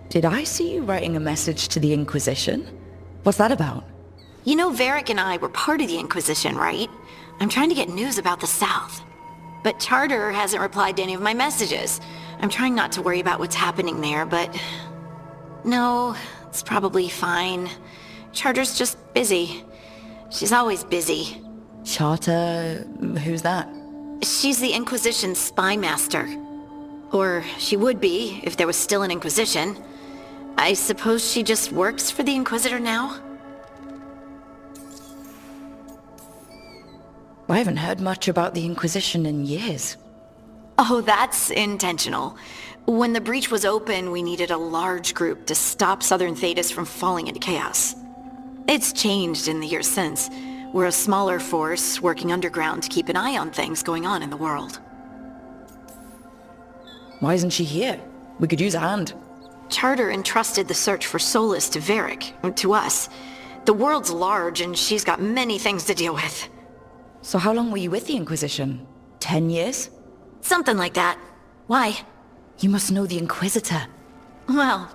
Did I see you writing a message to the Inquisition? What's that about? You know Varric and I were part of the Inquisition, right? I'm trying to get news about the South. But Charter hasn't replied to any of my messages. I'm trying not to worry about what's happening there, but... No, it's probably fine. Charter's just busy. She's always busy. Charter... who's that? She's the Inquisition's spy master. Or she would be, if there was still an Inquisition. I suppose she just works for the Inquisitor now? I haven't heard much about the Inquisition in years. Oh, that's intentional. When the breach was open, we needed a large group to stop southern Thedas from falling into chaos. It's changed in the years since. We're a smaller force working underground to keep an eye on things going on in the world. Why isn't she here? We could use a hand. Charter entrusted the search for Solus to Varric, to us. The world's large and she's got many things to deal with. So how long were you with the Inquisition? 10 years? Something like that. Why? You must know the Inquisitor. Well,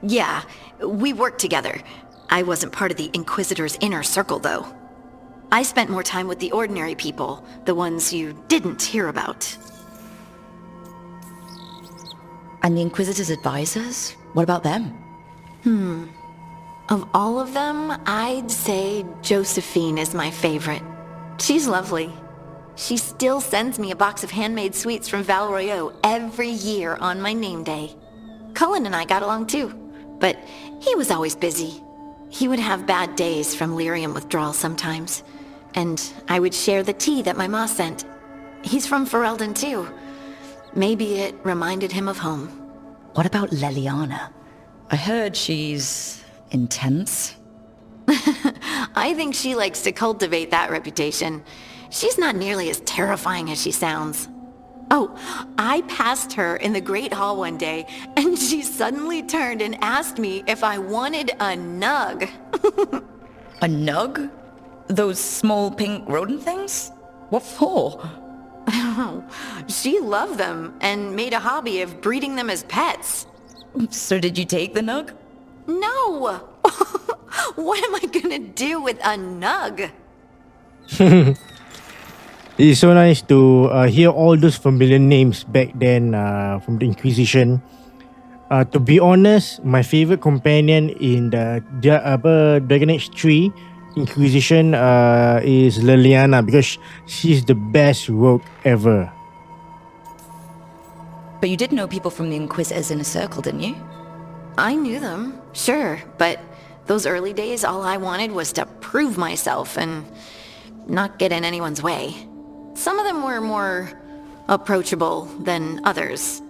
yeah, we worked together. I wasn't part of the Inquisitor's inner circle, though. I spent more time with the ordinary people, the ones you didn't hear about. And the Inquisitor's advisors? What about them? Of all of them, I'd say Josephine is my favorite. She's lovely. She still sends me a box of handmade sweets from Val Royeaux every year on my name day. Cullen and I got along too, but he was always busy. He would have bad days from lyrium withdrawal sometimes, and I would share the tea that my ma sent. He's from Ferelden too. Maybe it reminded him of home. What about Leliana? I heard she's... intense. I think she likes to cultivate that reputation. She's not nearly as terrifying as she sounds. Oh, I passed her in the Great Hall one day, and she suddenly turned and asked me if I wanted a nug. A nug? Those small pink rodent things? What for? She loved them and made a hobby of breeding them as pets. So did you take the nug? No! What am I gonna do with a nug? It's so nice to hear all those familiar names back then from the Inquisition. To be honest, my favorite companion in the Dragon Age 3 Inquisition is Leliana because she's the best rogue ever. But you did know people from the Inquisitors Inner Circle, didn't you? I knew them, sure, but those early days all I wanted was to prove myself and not get in anyone's way. Some of them were more approachable than others.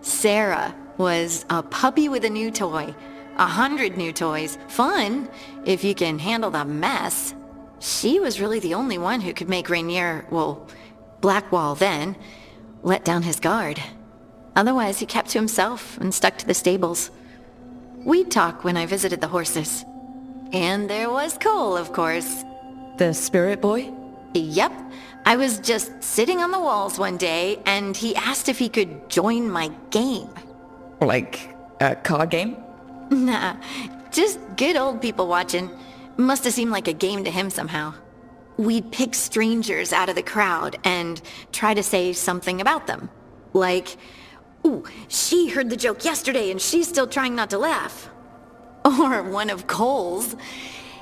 Sarah was a puppy with a new toy. 100 new toys. Fun, if you can handle the mess. She was really the only one who could make Rainier, well, Blackwall then, let down his guard. Otherwise, he kept to himself and stuck to the stables. We'd talk when I visited the horses. And there was Cole, of course. The spirit boy? Yep. I was just sitting on the walls one day, and he asked if he could join my game. Like a card game? Nah, just good old people watching. Must have seemed like a game to him somehow. We'd pick strangers out of the crowd and try to say something about them. Like, ooh, she heard the joke yesterday and she's still trying not to laugh. Or one of Cole's.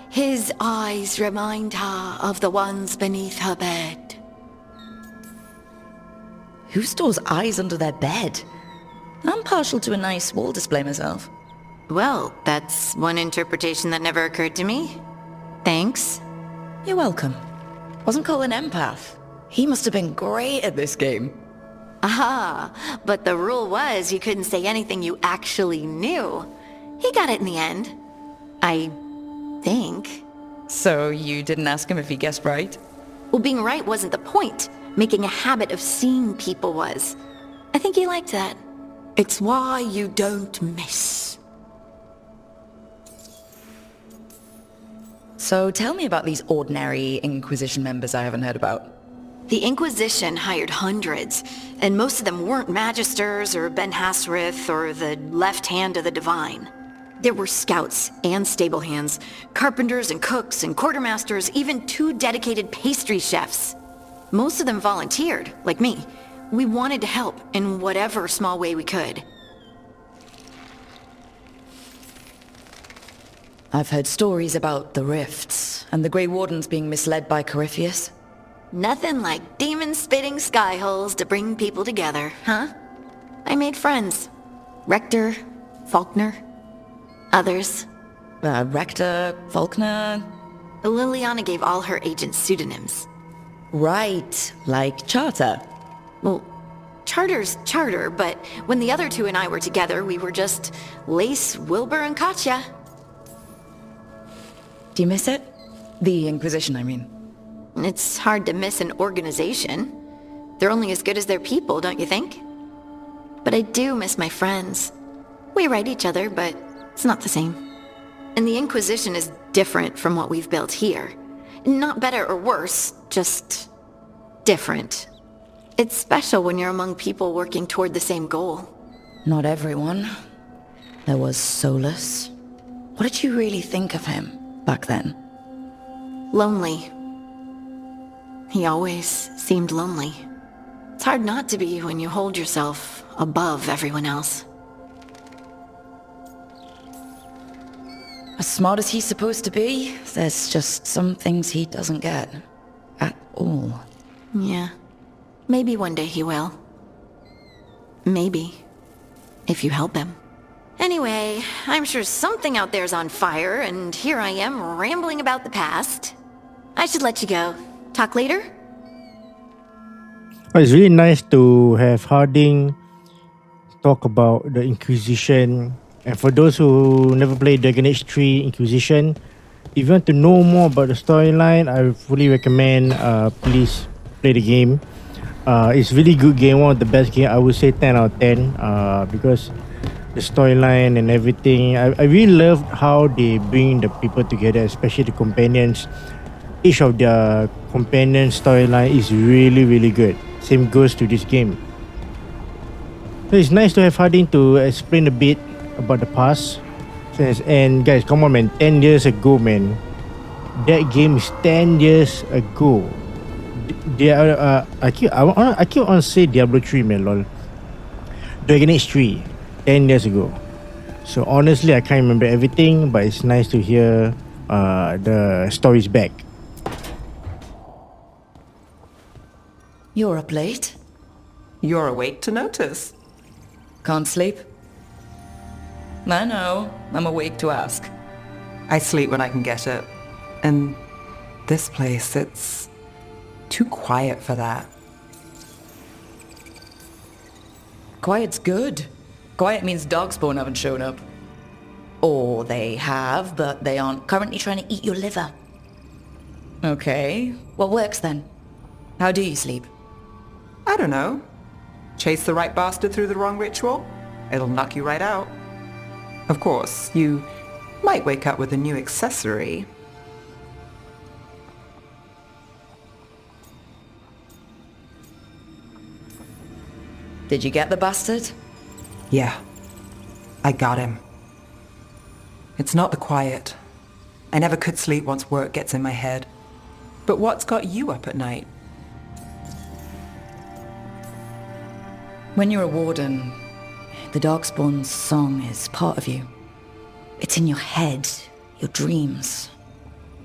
His eyes remind her of the ones beneath her bed. Who stores eyes under their bed? I'm partial to a nice wall display myself. Well, that's one interpretation that never occurred to me. Thanks. You're welcome. Wasn't Cole an empath? He must have been great at this game. Ah, but the rule was you couldn't say anything you actually knew. He got it in the end. I think. So you didn't ask him if he guessed right? Well, being right wasn't the point. Making a habit of seeing people was. I think he liked that. It's why you don't miss. So tell me about these ordinary Inquisition members I haven't heard about. The Inquisition hired hundreds, and most of them weren't magisters or Ben Hasrith or the left hand of the divine. There were scouts and stable hands, carpenters and cooks and quartermasters, even 2 dedicated pastry chefs. Most of them volunteered, like me. We wanted to help in whatever small way we could. I've heard stories about the rifts and the Grey Wardens being misled by Corypheus. Nothing like demon-spitting sky holes to bring people together, huh? I made friends. Rector, Faulkner, others. Rector, Faulkner. Liliana gave all her agents pseudonyms. Right, like Charter. Well, Charter's Charter, but when the other 2 and I were together, we were just Lace, Wilbur, and Katya. Do you miss it? The Inquisition, I mean. It's hard to miss an organization. They're only as good as their people, don't you think? But I do miss my friends. We write each other, but it's not the same. And the Inquisition is different from what we've built here. Not better or worse, just different. It's special when you're among people working toward the same goal. Not everyone. There was Solus. What did you really think of him back then? Lonely. He always seemed lonely. It's hard not to be when you hold yourself above everyone else. As smart as he's supposed to be, there's just some things he doesn't get. At all. Yeah. Maybe one day he will. Maybe. If you help him. Anyway, I'm sure something out there's on fire, and here I am rambling about the past. I should let you go. Talk later? It's really nice to have Harding talk about the Inquisition. And for those who never played Dragon Age 3 Inquisition, if you want to know more about the storyline, I fully recommend please play the game. It's really good game, one of the best game. I would say 10 out of 10 because the storyline and everything. I really love how they bring the people together, especially the companions. Each of their companion storyline is really good. Same goes to this game. So it's nice to have Harding to explain a bit about the past. And guys, come on man, 10 years ago man. That game is 10 years ago. I keep on say Diablo 3 man, lol. Dragon Age 3, 10 years ago. So honestly, I can't remember everything, but it's nice to hear the stories back. You're up late. You're awake to notice. Can't sleep? I know. I'm awake to ask. I sleep when I can get it. And this place, it's too quiet for that. Quiet's good. Quiet means Darkspawn haven't shown up. Or they have, but they aren't currently trying to eat your liver. Okay. What works then? How do you sleep? I don't know. Chase the right bastard through the wrong ritual? It'll knock you right out. Of course, you might wake up with a new accessory. Did you get the bastard? Yeah, I got him. It's not the quiet. I never could sleep once work gets in my head. But what's got you up at night? When you're a warden, the Darkspawn's song is part of you. It's in your head, your dreams.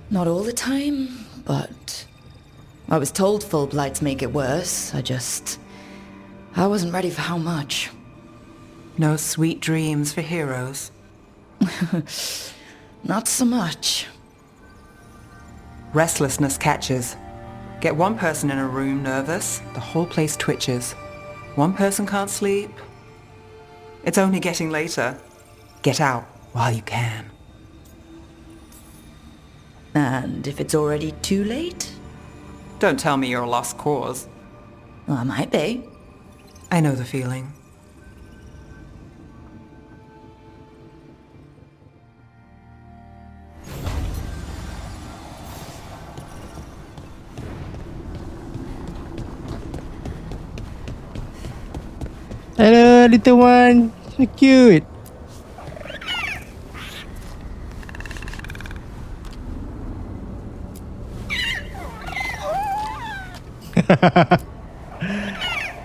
Not all the time, but I was told full blights make it worse. I wasn't ready for how much. No sweet dreams for heroes. Not so much. Restlessness catches. Get one person in a room nervous, the whole place twitches. One person can't sleep. It's only getting later. Get out while you can. And if it's already too late? Don't tell me you're a lost cause. Well, I might be. I know the feeling. Hello, little one. So cute.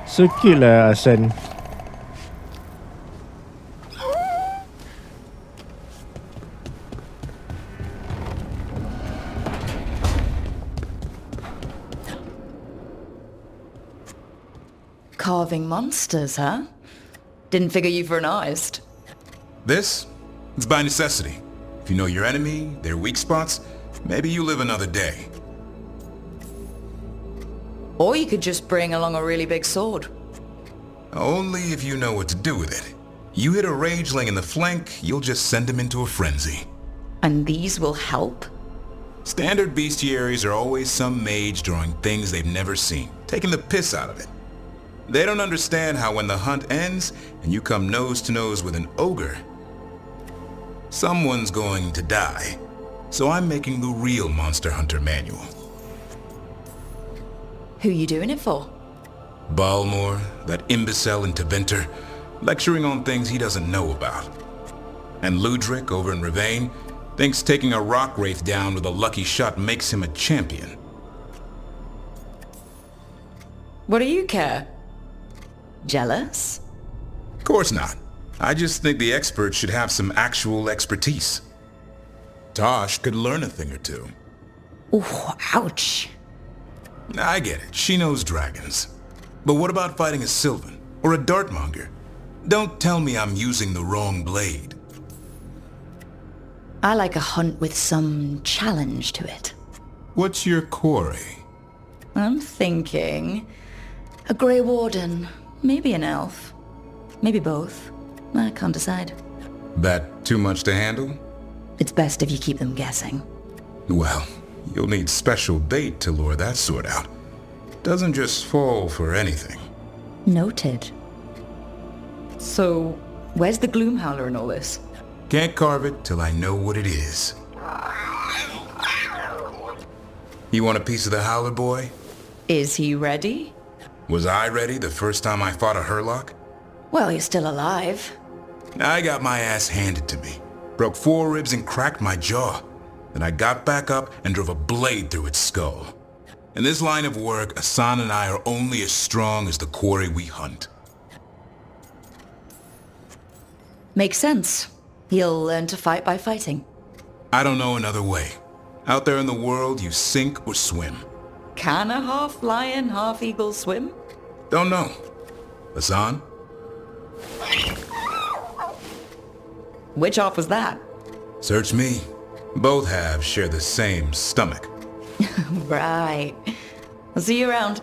So cute lah, Asan. Carving monsters, huh? Didn't figure you for an artist. This? It's by necessity. If you know your enemy, their weak spots, maybe you live another day. Or you could just bring along a really big sword. Only if you know what to do with it. You hit a rageling in the flank, you'll just send him into a frenzy. And these will help? Standard bestiaries are always some mage drawing things they've never seen, taking the piss out of it. They don't understand how when the hunt ends and you come nose to nose with an ogre, someone's going to die. So I'm making the real Monster Hunter manual. Who you doing it for? Balmor, that imbecile in Teventer, lecturing on things he doesn't know about. And Ludric over in Ravane thinks taking a rock wraith down with a lucky shot makes him a champion. What do you care? Jealous? Of course not. I just think the experts should have some actual expertise. Tosh could learn a thing or two. Ooh, ouch. I get it, she knows dragons. But what about fighting a Sylvan or a Dartmonger? Don't tell me I'm using the wrong blade. I like a hunt with some challenge to it. What's your quarry? I'm thinking... a Grey Warden, maybe an elf. Maybe both. I can't decide. That too much to handle? It's best if you keep them guessing. Well, you'll need special bait to lure that sort out. Doesn't just fall for anything. Noted. So, where's the Gloomhowler in all this? Can't carve it till I know what it is. You want a piece of the Howler boy? Is he ready? Was I ready the first time I fought a Hurlock? Well, he's still alive. I got my ass handed to me. Broke 4 ribs and cracked my jaw. Then I got back up and drove a blade through its skull. In this line of work, Asan and I are only as strong as the quarry we hunt. Makes sense. He'll learn to fight by fighting. I don't know another way. Out there in the world, you sink or swim. Can a half lion, half eagle swim? Don't know. Asan? Which half was that? Search me. Both halves share the same stomach. Right. I'll see you around.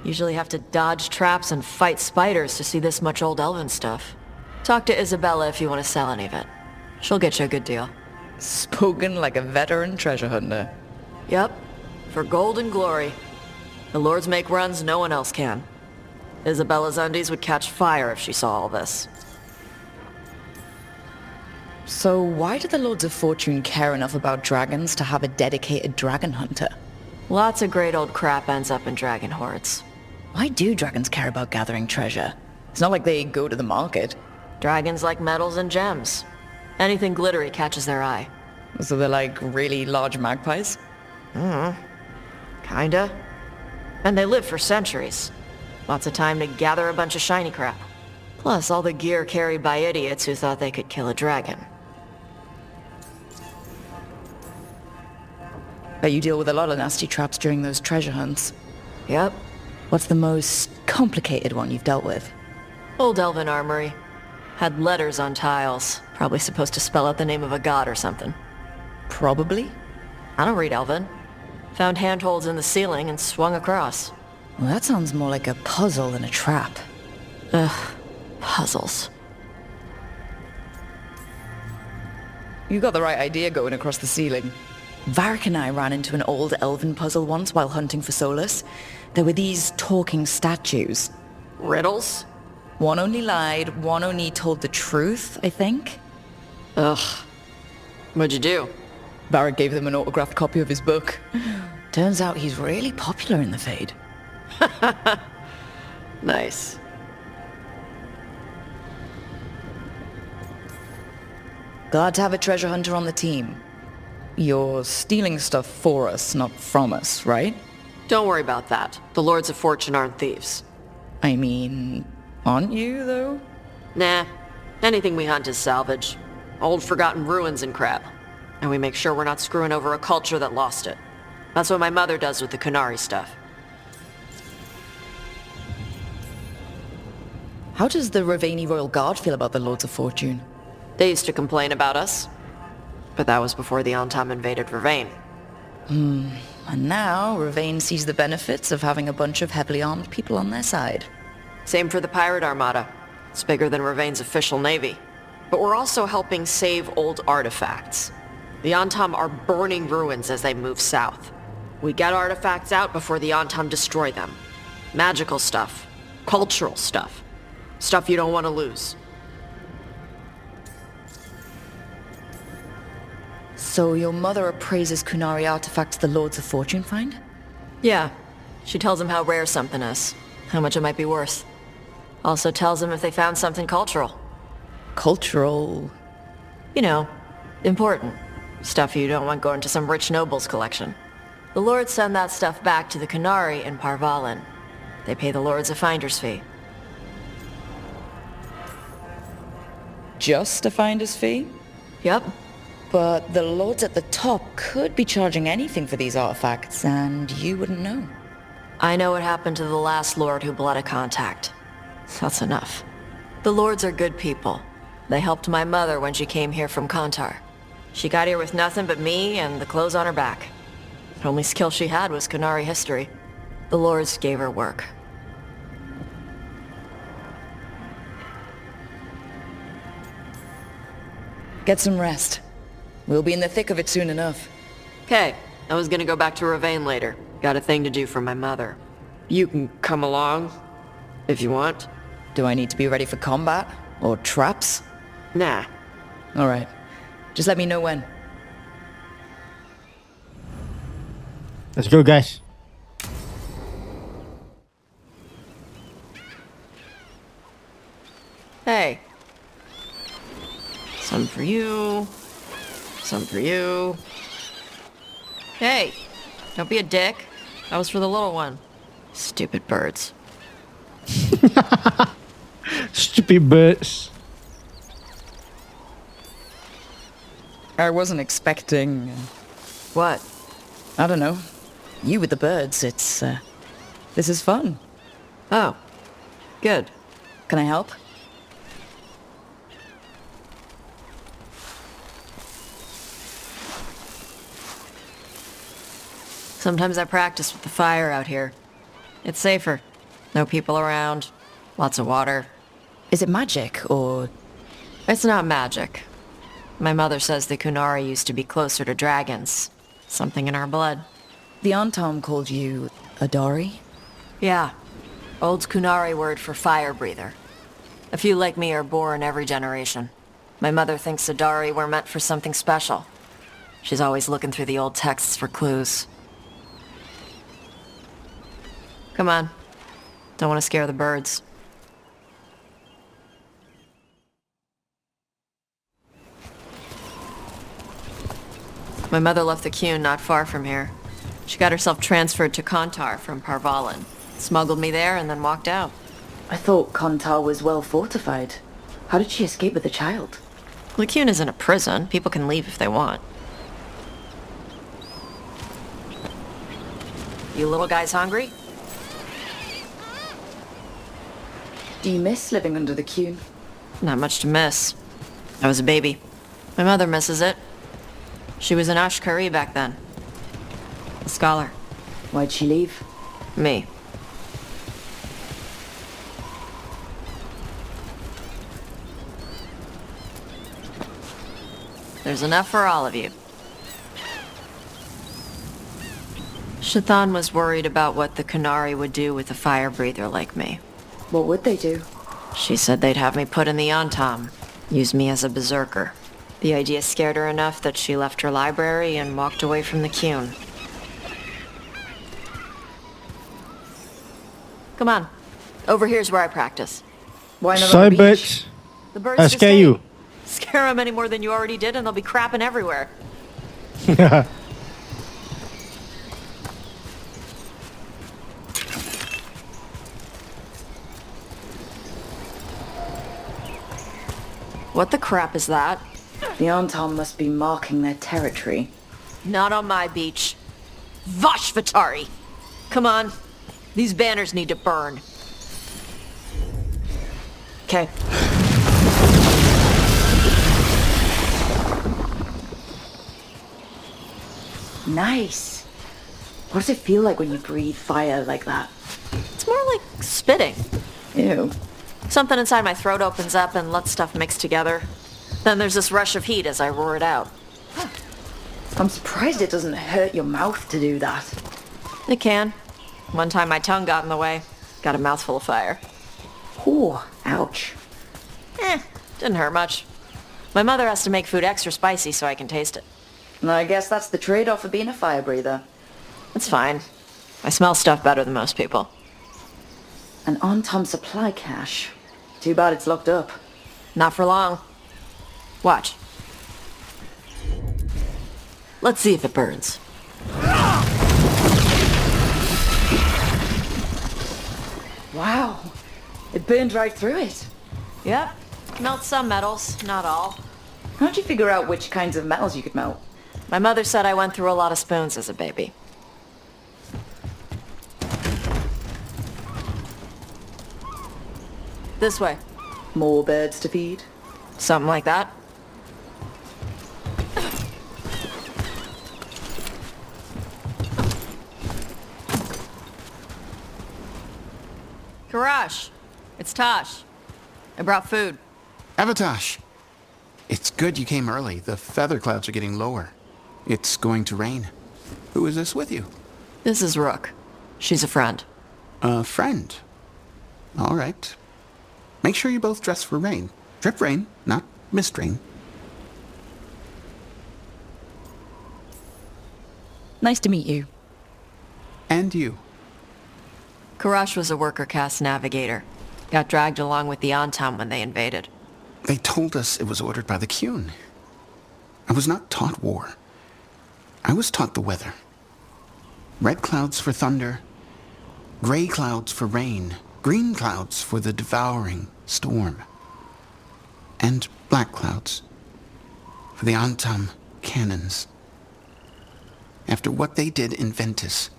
Usually have to dodge traps and fight spiders to see this much old elven stuff. Talk to Isabella if you want to sell any of it. She'll get you a good deal. Spoken like a veteran treasure hunter. Yep, for gold and glory. The lords make runs no one else can. Isabella's undies would catch fire if she saw all this. So why do the Lords of Fortune care enough about dragons to have a dedicated dragon hunter? Lots of great old crap ends up in dragon hordes. Why do dragons care about gathering treasure? It's not like they go to the market. Dragons like metals and gems. Anything glittery catches their eye. So they're like really large magpies? Kinda. And they live for centuries. Lots of time to gather a bunch of shiny crap. Plus all the gear carried by idiots who thought they could kill a dragon. Bet you deal with a lot of nasty traps during those treasure hunts. Yep. What's the most complicated one you've dealt with? Old elven armory. Had letters on tiles. Probably supposed to spell out the name of a god or something. Probably. I don't read elven. Found handholds in the ceiling and swung across. Well, that sounds more like a puzzle than a trap. Puzzles. You got the right idea going across the ceiling. Varric and I ran into an old elven puzzle once while hunting for Solus. There were these talking statues. Riddles? One only lied, one only told the truth, I think. Ugh. What'd you do? Varric gave them an autographed copy of his book. Turns out he's really popular in the Fade. Nice. Glad to have a treasure hunter on the team. You're stealing stuff for us, not from us, right? Don't worry about that. The Lords of Fortune aren't thieves. I mean, aren't you, though? Nah. Anything we hunt is salvage. Old forgotten ruins and crap. And we make sure we're not screwing over a culture that lost it. That's what my mother does with the Kunari stuff. How does the Ravani Royal Guard feel about the Lords of Fortune? They used to complain about us. But that was before the Antam invaded Ravane. And now, Ravane sees the benefits of having a bunch of heavily armed people on their side. Same for the Pirate Armada. It's bigger than Ravane's official navy. But we're also helping save old artifacts. The Antam are burning ruins as they move south. We get artifacts out before the Antam destroy them. Magical stuff. Cultural stuff. Stuff you don't want to lose. So your mother appraises Kunari artifacts the Lords of Fortune find? Yeah. She tells them how rare something is. How much it might be worth. Also tells them if they found something cultural. Cultural? You know, important. Stuff you don't want going to some rich noble's collection. The Lords send that stuff back to the Kunari in Parvalin. They pay the Lords a finder's fee. Just a finder's fee? Yep. But the Lords at the top could be charging anything for these artifacts, and you wouldn't know. I know what happened to the last Lord who bled a contact. That's enough. The Lords are good people. They helped my mother when she came here from Kantar. She got here with nothing but me and the clothes on her back. The only skill she had was Kunari history. The Lords gave her work. Get some rest. We'll be in the thick of it soon enough. Okay, I was gonna go back to Ravane later. Got a thing to do for my mother. You can come along, if you want. Do I need to be ready for combat? Or traps? Nah. Alright. Just let me know when. Let's go, guys. Hey. Some for you. Some for you. Hey, don't be a dick. That was for the little one. Stupid birds. Stupid birds. I wasn't expecting... What? I don't know. You with the birds, it's... this is fun. Oh. Good. Can I help? Sometimes I practice with the fire out here. It's safer. No people around. Lots of water. Is it magic, or... It's not magic. My mother says the Kunari used to be closer to dragons. Something in our blood. The Antam called you a Dari? Yeah. Old Kunari word for fire breather. A few like me are born every generation. My mother thinks Adari were meant for something special. She's always looking through the old texts for clues. Come on. Don't want to scare the birds. My mother left the Qun not far from here. She got herself transferred to Kantar from Parvalin. Smuggled me there and then walked out. I thought Kantar was well fortified. How did she escape with the child? The Qun isn't a prison. People can leave if they want. You little guys hungry? Do you miss living under the Qun? Not much to miss. I was a baby. My mother misses it. She was an Ashkari back then. A scholar. Why'd she leave? Me. There's enough for all of you. Shathan was worried about what the Qunari would do with a fire breather like me. What would they do? She said they'd have me put in the Antam, use me as a berserker. The idea scared her enough that she left her library and walked away from the Qun. Come on. Over here's where I practice. Why not on Sorry, the beach? birds. The birds I just scare ate. you. Scare them any more than you already did and they'll be crapping everywhere. What the crap is that? The Anton must be marking their territory. Not on my beach. Vosh Vatari! Come on. These banners need to burn. Okay. Nice. What does it feel like when you breathe fire like that? It's more like spitting. Ew. Something inside my throat opens up and lets stuff mix together. Then there's this rush of heat as I roar it out. I'm surprised it doesn't hurt your mouth to do that. It can. One time my tongue got in the way. Got a mouthful of fire. Ooh, ouch. Didn't hurt much. My mother has to make food extra spicy so I can taste it. I guess that's the trade-off of being a fire breather. It's fine. I smell stuff better than most people. An on-tom supply cache. Too bad it's locked up. Not for long. Watch. Let's see if it burns. Wow. It burned right through it. Yep. Melt some metals, not all. How'd you figure out which kinds of metals you could melt? My mother said I went through a lot of spoons as a baby. This way. More birds to feed? Something like that. Karash, it's Tosh. I brought food. Avatosh! It's good you came early. The feather clouds are getting lower. It's going to rain. Who is this with you? This is Rook. She's a friend. A friend. All right. Make sure you both dress for rain. Drip rain, not mist rain. Nice to meet you. And you. Karash was a worker caste navigator. Got dragged along with the Antam when they invaded. They told us it was ordered by the Qun. I was not taught war. I was taught the weather. Red clouds for thunder, gray clouds for rain, green clouds for the devouring storm, and black clouds for the Antam cannons. After what they did in Ventus,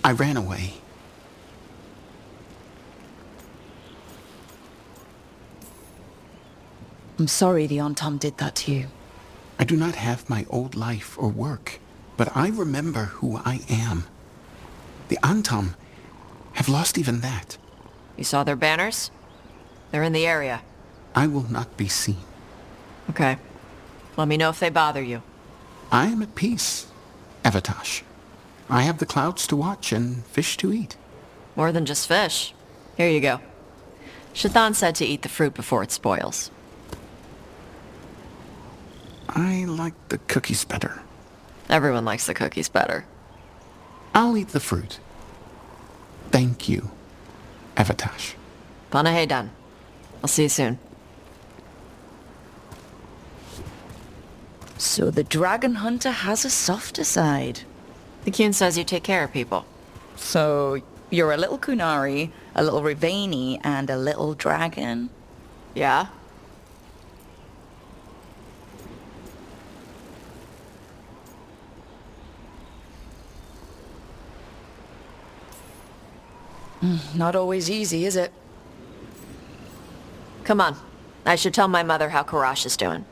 I ran away. I'm sorry the Antom did that to you. I do not have my old life or work, but I remember who I am. The Antam have lost even that. You saw their banners? They're in the area. I will not be seen. Okay. Let me know if they bother you. I am at peace, Avatosh. I have the clouds to watch and fish to eat. More than just fish. Here you go. Shathan said to eat the fruit before it spoils. I like the cookies better. Everyone likes the cookies better. I'll eat the fruit. Thank you, Avatosh. Panahedan. I'll see you soon. So the dragon hunter has a softer side. The Qun says you take care of people. So you're a little Qunari, a little Rivani, and a little dragon? Yeah? Not always easy, is it? Come on. I should tell my mother how Karash is doing.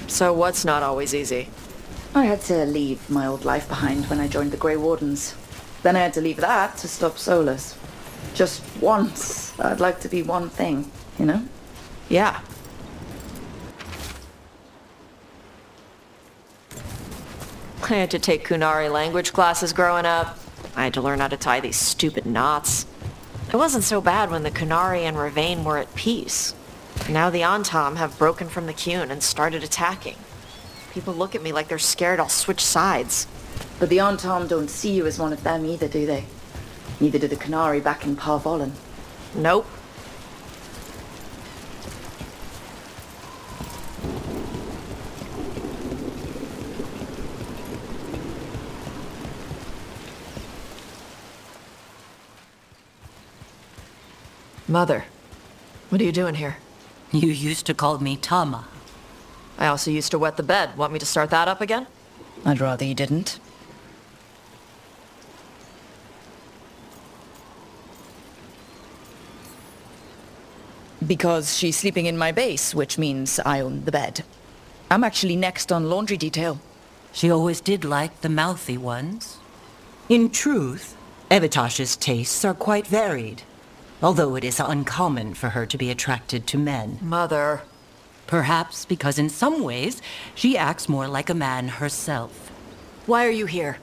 So what's not always easy? I had to leave my old life behind when I joined the Grey Wardens. Then I had to leave that to stop Solus. Just once, I'd like to be one thing, you know? Yeah. I had to take Kunari language classes growing up. I had to learn how to tie these stupid knots. It wasn't so bad when the Kunari and Ravain were at peace. Now the Antam have broken from the Qun and started attacking. People look at me like they're scared I'll switch sides. But the Antam don't see you as one of them either, do they? Neither do the Canary back in Parvolan. Nope. Mother, what are you doing here? You used to call me Tama. I also used to wet the bed. Want me to start that up again? I'd rather you didn't. Because she's sleeping in my base, which means I own the bed. I'm actually next on laundry detail. She always did like the mouthy ones. In truth, Evitash's tastes are quite varied, although it is uncommon for her to be attracted to men. Mother. Perhaps because in some ways, she acts more like a man herself. Why are you here?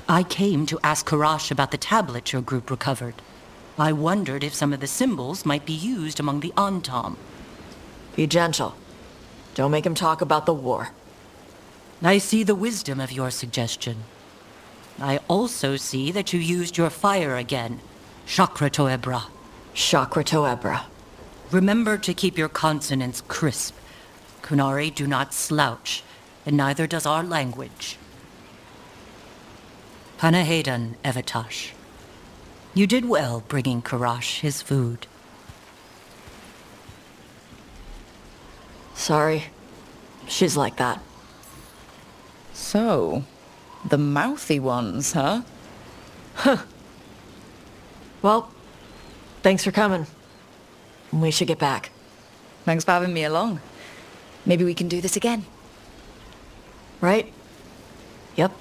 I came to ask Karash about the tablet your group recovered. I wondered if some of the symbols might be used among the Antam. Be gentle. Don't make him talk about the war. I see the wisdom of your suggestion. I also see that you used your fire again. Chakra Toebra. Chakra Toebra. Remember to keep your consonants crisp. Kunari do not slouch, and neither does our language. Panahedan, Evitash. You did well bringing Karash his food. Sorry. She's like that. So, the mouthy ones, huh? Well, thanks for coming. We should get back. Thanks for having me along. Maybe we can do this again. Right? Yep.